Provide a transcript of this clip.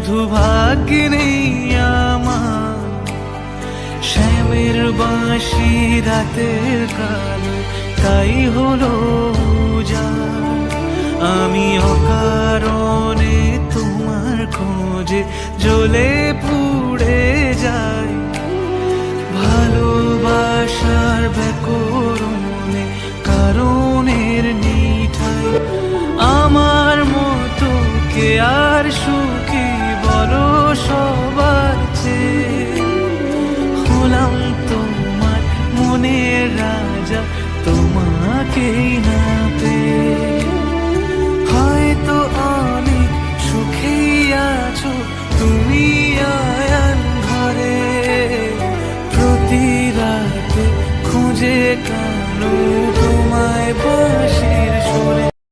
শুধু ভাগ্যে নেই আমার শ্যামের বাঁশি রাতের কালে, তাই হলো উজাড়। আমি অকারণে তোমার খোঁজে জ্বলে পুড়ে যাই, ভালোবাসার ব্যাকরণে কারণের নিঠাই। আমার মতো কে আর সুখী বলো সবার চেয়ে, হলাম তোমার মনের রাজা তোমাকেই না পেয়ে। হয়তো অনেক সুখেই আছো তুমি আয়ান ঘরে, প্রতি রাতে খুঁজে কানো